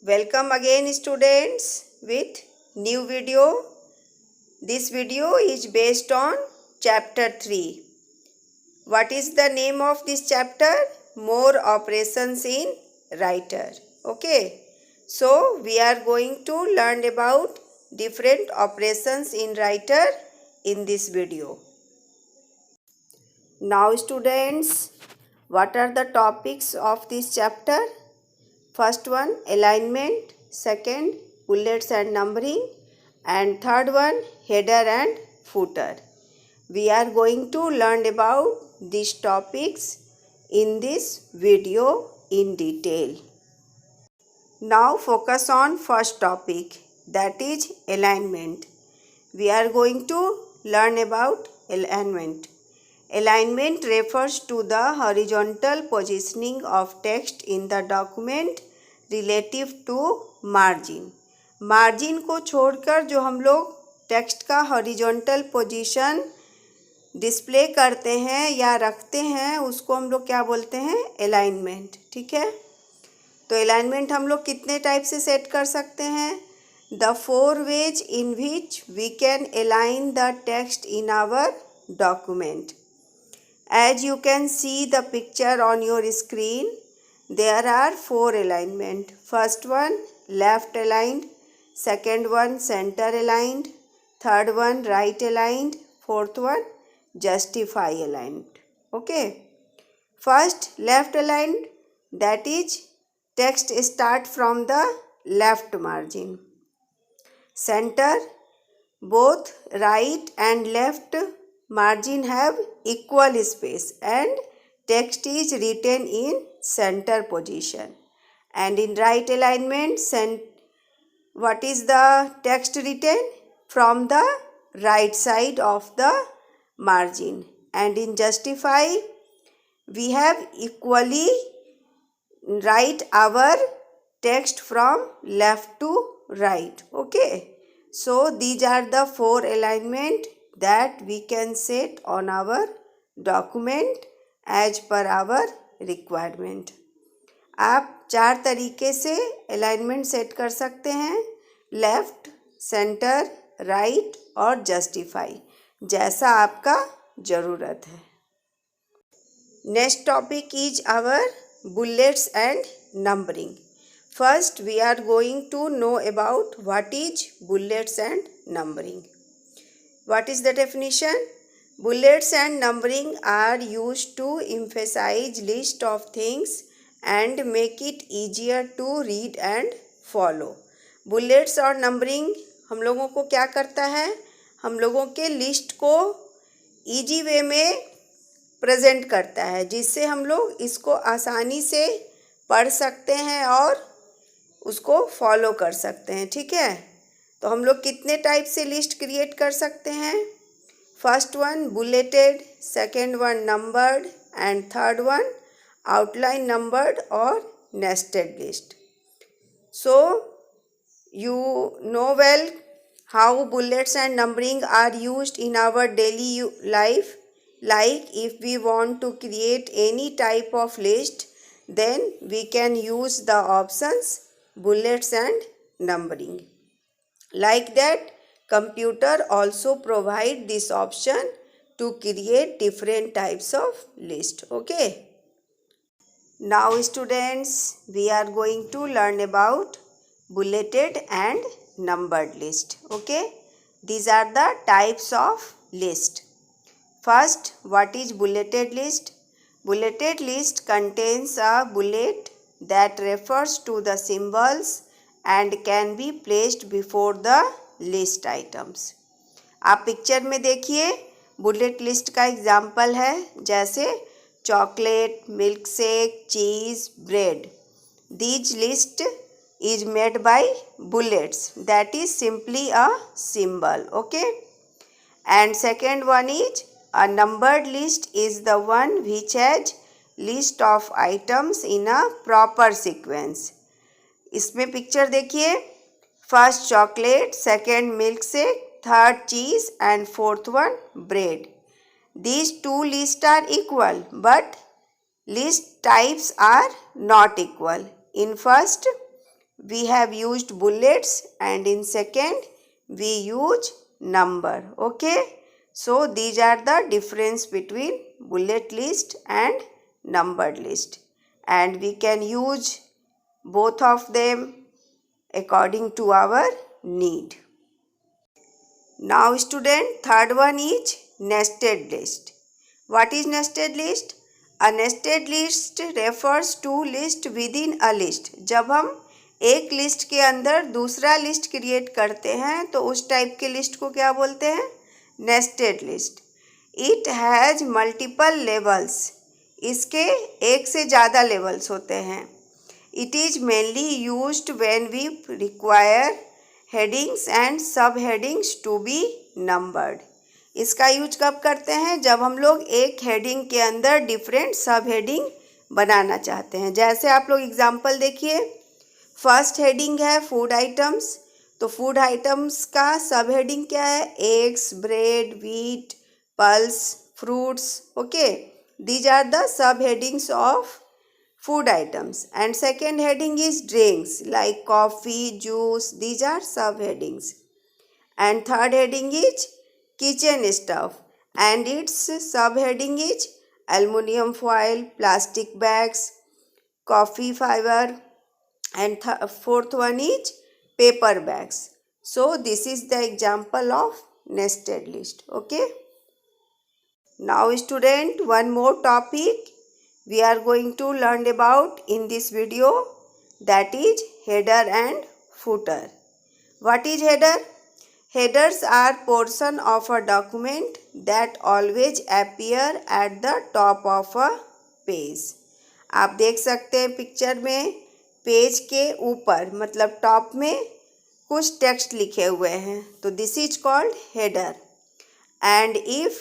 Welcome again students with new video. This video is based on chapter 3. What is the name of this chapter? More operations in writer. Okay. So we are going to learn about different operations in writer in this video. Now students, what are the topics of this chapter? First one, alignment. Second, bullets and numbering. And third one, header and footer. We are going to learn about these topics in this video in detail. Now focus on first topic, that is alignment. We are going to learn about alignment. Alignment refers to the horizontal positioning of text in the document relative to margin. Margin को छोड़कर जो हम लोग text का horizontal position display करते हैं या रखते हैं उसको हम लोग क्या बोलते हैं? अलाइनमेंट. ठीक है, तो अलाइनमेंट हम लोग कितने टाइप से सेट कर सकते हैं? The 4 ways in which we can align the text in our document. As you can see the picture on your screen, there are 4 alignment. First one, left aligned. Second one, center aligned. Third one, right aligned. Fourth one, justify aligned. Okay. First, left aligned, that is text start from the left margin. Center, both right and left margin have equal space and text is written in center position. And in right alignment, what is the text written? From the right side of the margin. And in justify, we have equally write our text from left to right. Okay, so these are the 4 alignment that we can set on our document as per our requirement. आप 4 तरीके से alignment set कर सकते हैं, left, centre, right और justify, जैसा आपका ज़रूरत है. Next topic is our bullets and numbering. First, we are going to know about what is bullets and numbering. What is the definition? Bullets and numbering are used to emphasize list of things and make it easier to read and follow. Bullets और numbering हम लोगों को क्या करता है? हम लोगों के लिस्ट को ईजी वे में प्रेजेंट करता है, जिससे हम लोग इसको आसानी से पढ़ सकते हैं और उसको फॉलो कर सकते हैं. ठीक है, तो हम लोग कितने टाइप से लिस्ट क्रिएट कर सकते हैं? First one bulleted, second one numbered and third one outline numbered और nested list. So you know well how bullets and numbering are used in our daily life. Like if we want to create any type of list, then we can use the options bullets and numbering. Like that, computer also provide this option to create different types of list. Okay. Now students, we are going to learn about bulleted and numbered list. Okay. These are the types of list. First, what is bulleted list? Bulleted list contains a bullet that refers to the symbols and can be placed before the list items. आप picture में देखिए, bullet list का example है, जैसे chocolate, milk shake, cheese, bread. These list is made by bullets, that is simply a symbol. Okay. And second one is a numbered list is the one which has list of items in a proper sequence. इसमें picture देखिए, first chocolate, second milk shake, third cheese and fourth one bread. These two lists are equal, but list types are not equal. In first, we have used bullets, and in second we use number. Okay, so these are the difference between bullet list and numbered list, and we can use both of them according to our need. Now student, third one is nested list. What is nested list? A nested list refers to list within a list. जब हम एक list के अंदर दूसरा list create करते हैं तो उस टाइप के लिस्ट को क्या बोलते हैं? Nested list. It has multiple levels. इसके एक से ज़्यादा लेवल्स होते हैं. It is mainly used when we require headings and sub headings to be numbered. इसका यूज कब करते हैं? जब हम लोग एक हेडिंग के अंदर डिफरेंट सब हेडिंग बनाना चाहते हैं. जैसे आप लोग एग्जांपल देखिए, फर्स्ट हेडिंग है फूड आइटम्स. तो फूड आइटम्स का सब हेडिंग क्या है? Eggs, bread, wheat, pulse, fruits. Okay, these are the sub headings of food items. And second heading is drinks like coffee, juice. These are subheadings. And third heading is kitchen stuff, and its subheading is aluminum foil, plastic bags, coffee fiber, and fourth one is paper bags. So this is the example of nested list. Okay, now student, one more topic we are going to learn about in this video, that is header and footer. What is header? Headers are portion of a document that always appear at the top of a page. आप देख सकते हैं picture में page के ऊपर मतलब top में कुछ टेक्स्ट लिखे हुए हैं, तो this is called header. And if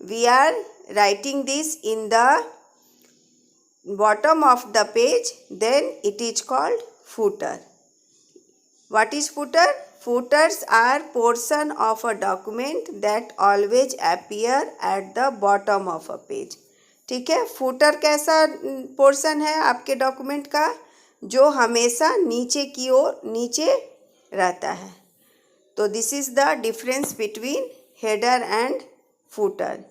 we are writing this in the bottom of the page, then it is called footer. What is footer? Footers are portion of a document that always appear at the bottom of a page. ठीक है, footer कैसा portion है आपके document का? जो हमेशा नीचे की ओर नीचे रहता है. तो this is the difference between header and footer.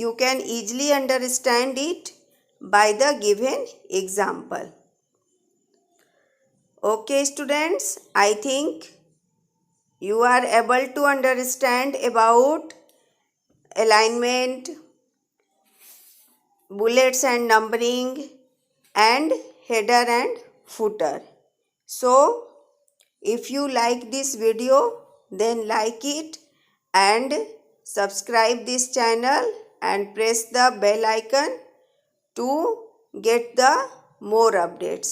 You can easily understand it by the given example. Okay students, I think you are able to understand about alignment, bullets and numbering, and header and footer. So if you like this video, then like it and subscribe this channel and press the bell icon to get the more updates.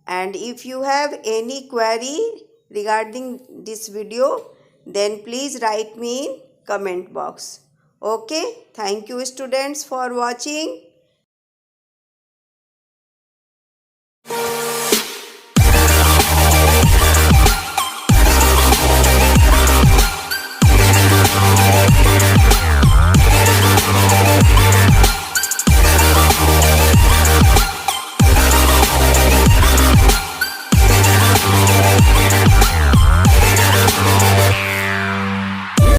And if you have any query regarding this video, then please write me in comment box. Okay, thank you students for watching.